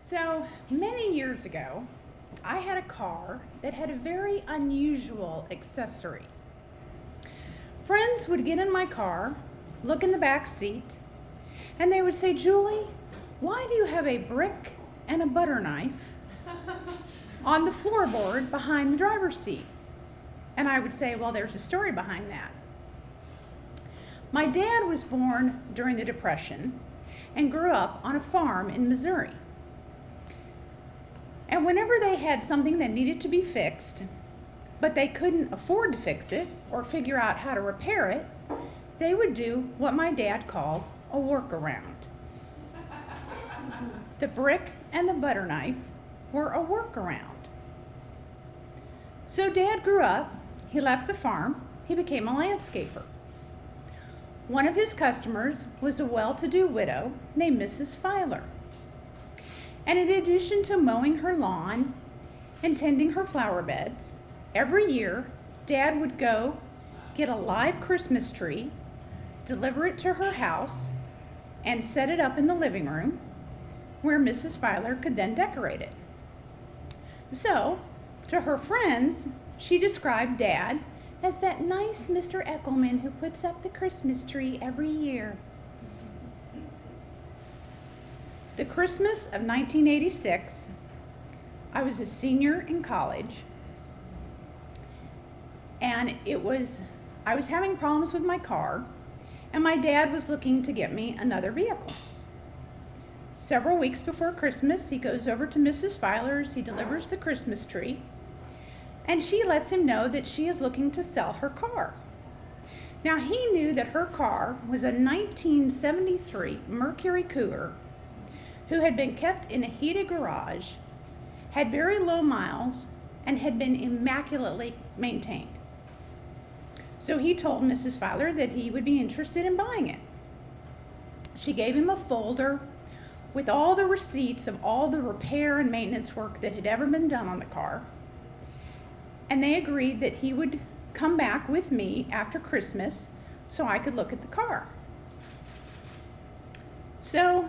So many years ago, I had a car that had a very unusual accessory. Friends would get in my car, look in the back seat, and they would say, "Julie, why do you have a brick and a butter knife on the floorboard behind the driver's seat?" And I would say, "Well, there's a story behind that." My dad was born during the Depression and grew up on a farm in Missouri. And whenever they had something that needed to be fixed, but they couldn't afford to fix it or figure out how to repair it, they would do what my dad called a workaround. The brick and the butter knife were a workaround. So Dad grew up, he left the farm, he became a landscaper. One of his customers was a well-to-do widow named Mrs. Filer. And in addition to mowing her lawn and tending her flower beds, every year Dad would go get a live Christmas tree, deliver it to her house, and set it up in the living room where Mrs. Filer could then decorate it. So, to her friends, she described Dad as that nice Mr. Eckelman who puts up the Christmas tree every year. The Christmas of 1986, I was a senior in college, and I was having problems with my car, and my dad was looking to get me another vehicle. Several weeks before Christmas, he goes over to Mrs. Filer's, he delivers the Christmas tree, and she lets him know that she is looking to sell her car. Now, he knew that her car was a 1973 Mercury Cougar who had been kept in a heated garage, had very low miles, and had been immaculately maintained. So he told Mrs. Filer that he would be interested in buying it. She gave him a folder with all the receipts of all the repair and maintenance work that had ever been done on the car, and they agreed that he would come back with me after Christmas so I could look at the car. So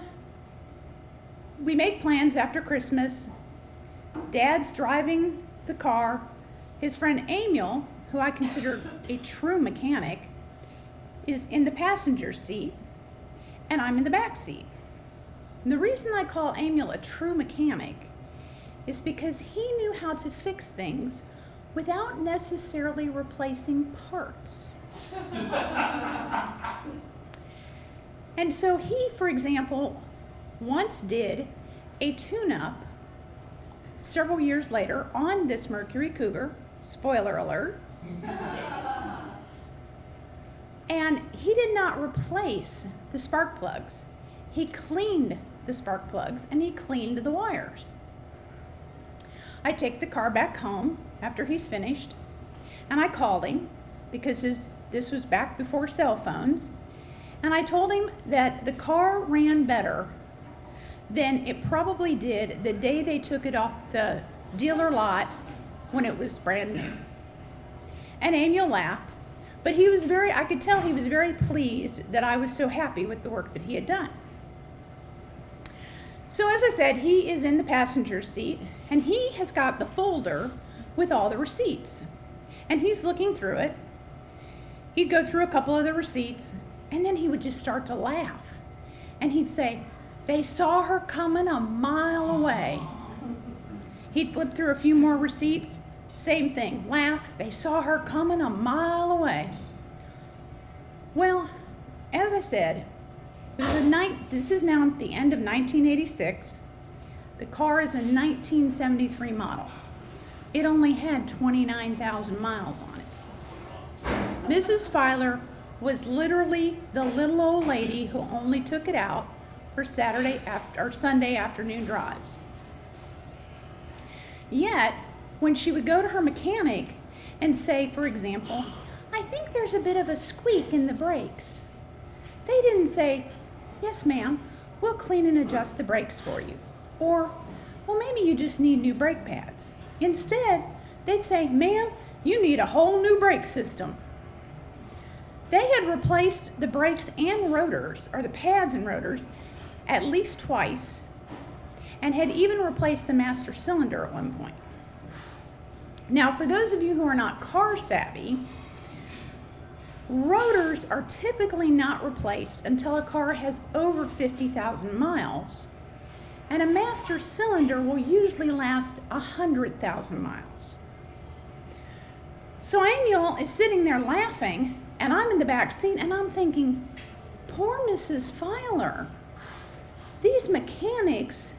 we made plans after Christmas. Dad's driving the car. His friend Emil, who I consider a true mechanic, is in the passenger seat, and I'm in the back seat. And the reason I call Emil a true mechanic is because he knew how to fix things without necessarily replacing parts. And so he, for example, once did a tune-up several years later on this Mercury Cougar, spoiler alert, and he did not replace the spark plugs. He cleaned the spark plugs and he cleaned the wires. I take the car back home after he's finished, and I called him because this was back before cell phones, and I told him that the car ran better than it probably did the day they took it off the dealer lot when it was brand new. And Emil laughed, but I could tell he was very pleased that I was so happy with the work that he had done. So as I said, he is in the passenger seat, and he has got the folder with all the receipts. And he's looking through it. He'd go through a couple of the receipts, and then he would just start to laugh. And he'd say, "They saw her coming a mile away." He'd flip through a few more receipts, same thing, laugh. "They saw her coming a mile away." Well, as I said, this is now at the end of 1986. The car is a 1973 model. It only had 29,000 miles on it. Mrs. Filer was literally the little old lady who only took it out for Sunday afternoon drives. Yet, when she would go to her mechanic and say, for example, "I think there's a bit of a squeak in the brakes," they didn't say, "Yes, ma'am, we'll clean and adjust the brakes for you." Or, "Well, maybe you just need new brake pads." Instead, they'd say, "Ma'am, you need a whole new brake system." They had replaced the brakes and rotors, or the pads and rotors, at least twice, and had even replaced the master cylinder at one point. Now, for those of you who are not car savvy, rotors are typically not replaced until a car has over 50,000 miles, and a master cylinder will usually last 100,000 miles. So Amiel is sitting there laughing, and I'm in the back seat, and I'm thinking, poor Mrs. Filer. These mechanics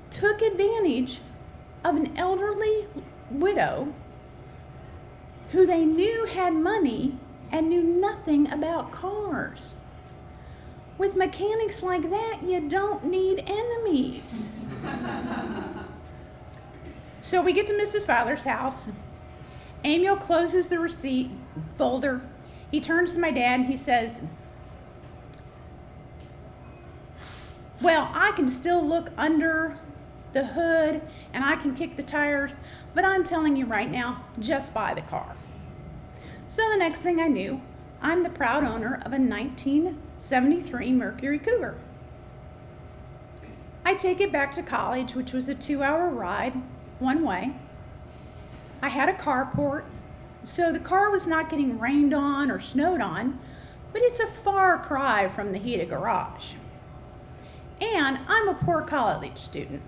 took advantage of an elderly widow who they knew had money and knew nothing about cars. With mechanics like that, you don't need enemies. So we get to Mrs. Filer's house. Amiel closes the receipt folder. He turns to my dad and he says, well, I can still look under the hood and I can kick the tires, but I'm telling you right now, just buy the car. So the next thing I knew, I'm the proud owner of a 1973 Mercury Cougar. I take it back to college, which was a 2-hour ride, one way. I had a carport, so the car was not getting rained on or snowed on, but it's a far cry from the heated garage. And I'm a poor college student,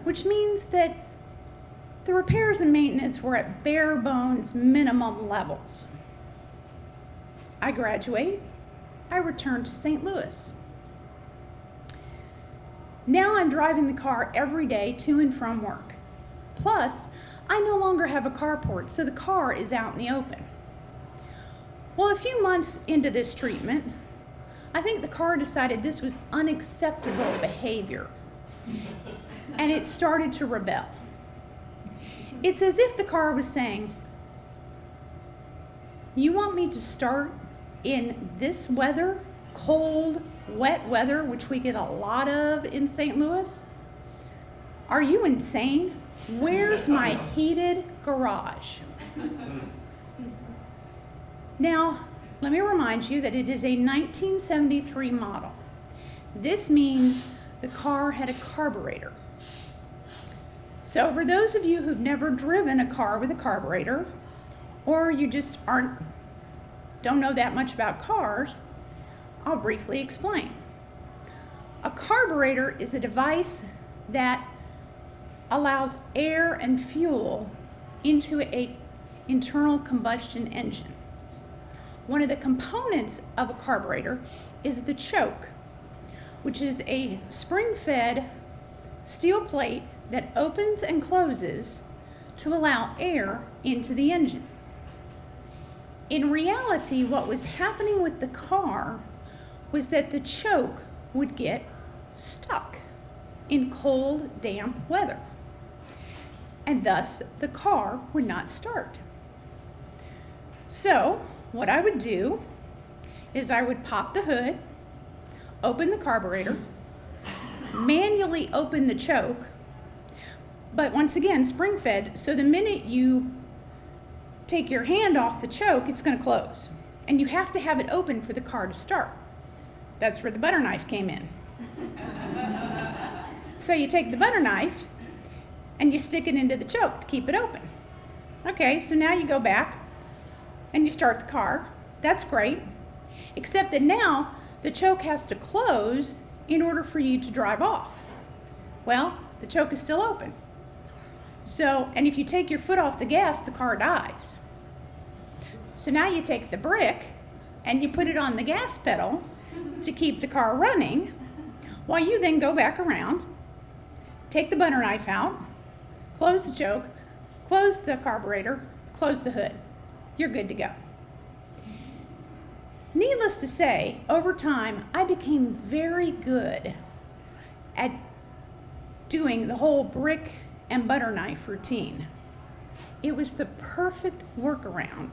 which means that the repairs and maintenance were at bare bones minimum levels. I graduate, I return to St. Louis. Now I'm driving the car every day to and from work. Plus, I no longer have a carport, so the car is out in the open. Well, a few months into this treatment, I think the car decided this was unacceptable behavior, and it started to rebel. It's as if the car was saying, you want me to start in this weather, cold, wet weather, which we get a lot of in St. Louis? Are you insane? Where's my heated garage? Now, let me remind you that it is a 1973 model. This means the car had a carburetor. So for those of you who've never driven a car with a carburetor, or you just don't know that much about cars, I'll briefly explain. A carburetor is a device that allows air and fuel into an internal combustion engine. One of the components of a carburetor is the choke, which is a spring-fed steel plate that opens and closes to allow air into the engine. In reality, what was happening with the car was that the choke would get stuck in cold, damp weather, and thus the car would not start. So what I would do is I would pop the hood, open the carburetor, manually open the choke, but once again, spring-fed, so the minute you take your hand off the choke, it's going to close. And you have to have it open for the car to start. That's where the butter knife came in. So you take the butter knife and you stick it into the choke to keep it open. Okay, so now you go back and you start the car. That's great. Except that now the choke has to close in order for you to drive off. Well, the choke is still open. So, and if you take your foot off the gas, the car dies. So now you take the brick and you put it on the gas pedal to keep the car running, while you then go back around, take the butter knife out, close the choke, close the carburetor, close the hood. You're good to go. Needless to say, over time, I became very good at doing the whole brick and butter knife routine. It was the perfect workaround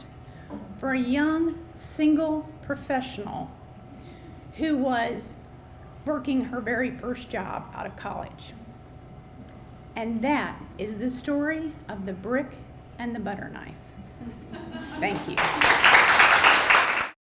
for a young, single professional who was working her very first job out of college. And that is the story of the brick and the butter knife. Thank you.